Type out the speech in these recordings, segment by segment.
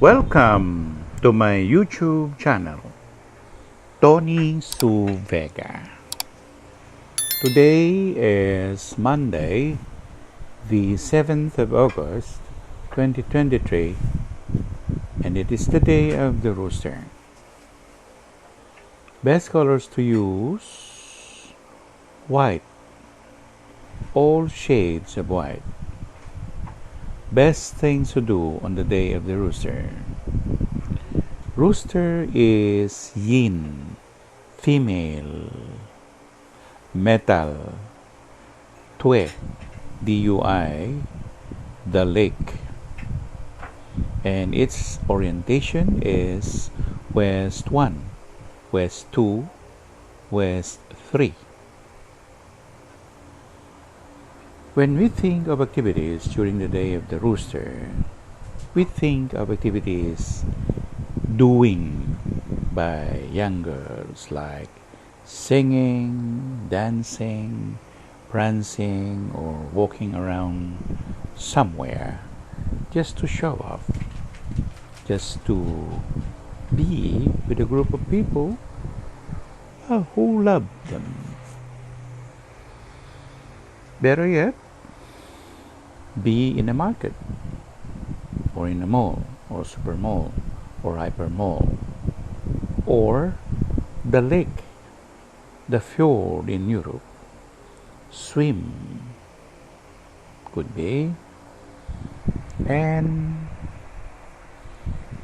Welcome to my YouTube channel, Tony Suvega. Today is Monday, the 7th of August, 2023, and it is the day of the Rooster. Best colors to use: white, all shades of white. Best things to do on the day of the Rooster. Rooster is yin, female, metal, tue, DUI, the lake, and its orientation is west 1, west 2, west 3. When we think of activities during the day of the Rooster, we think of activities doing by young girls like singing, dancing, prancing, or walking around somewhere just to show off, just to be with a group of people who love them. Better yet, be in a market, or in a mall, or super mall, or hyper mall, or the lake, the fjord in Europe. Swim, could be, and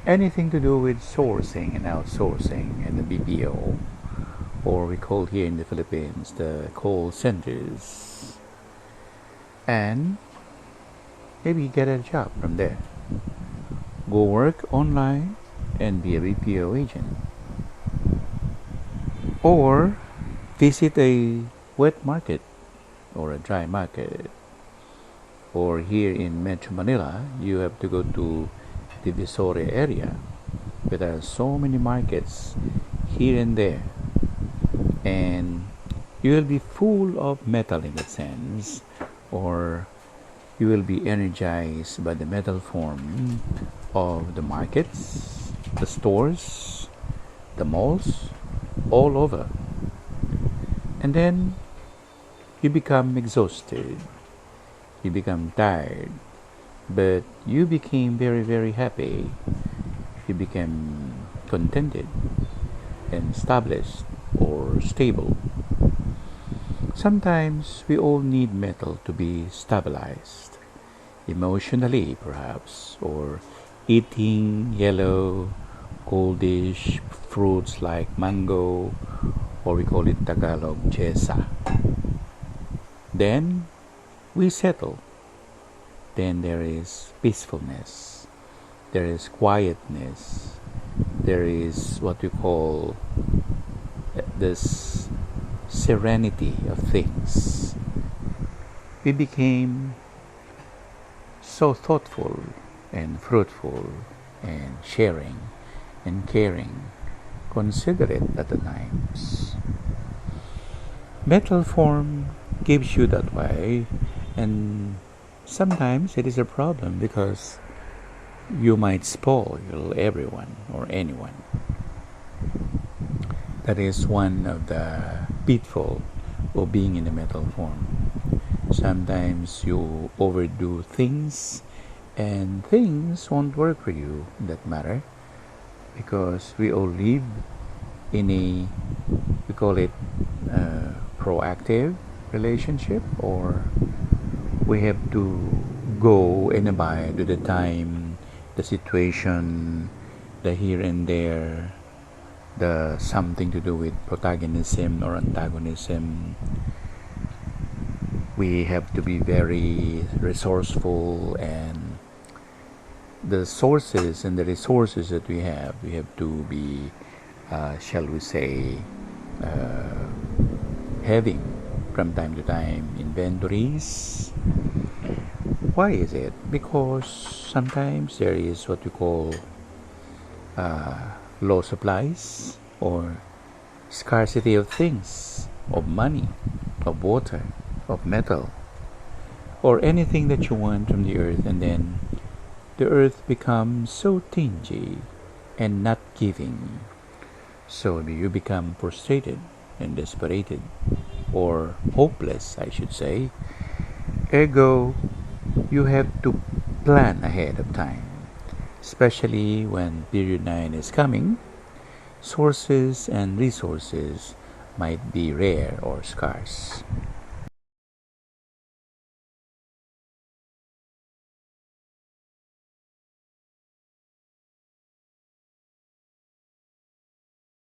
anything to do with sourcing and outsourcing and the BPO, or we call here in the Philippines the call centers. And maybe get a job from there. Go work online and be a BPO agent. Or visit a wet market or a dry market. Or here in Metro Manila, you have to go to the Divisoria area. But there are so many markets here and there. And you will be full of metal in that sense, or you will be energized by the metal form of the markets, the stores, the malls, all over. And then you become exhausted, you become tired, but you became very, very happy. You became contented and established or stable. Sometimes we all need metal to be stabilized, emotionally perhaps, or eating yellow, goldish fruits like mango, or we call it Tagalog jesa. Then we settle. Then there is peacefulness, there is quietness, there is what we call this serenity of things. We became so thoughtful and fruitful and sharing and caring, considerate at the times. Metal form gives you that way, and sometimes it is a problem because you might spoil everyone or anyone. That is one of the pitfall of being in the metal form. Sometimes you overdo things and things won't work for you in that matter, because we all live in a, we call it proactive relationship, or we have to go and abide with the time, the situation, the here and there, the something to do with protagonism or antagonism. We have to be very resourceful, and the sources and the resources that we have to be, shall we say, having from time to time inventories. Why is it? Because sometimes there is what we call low supplies or scarcity of things, of money, of water, of metal, or anything that you want from the earth, and then the earth becomes so stingy and not giving. So you become frustrated and desperated, or hopeless, I should say. Ergo, you have to plan ahead of time, especially when period 9 is coming. Sources and resources might be rare or scarce.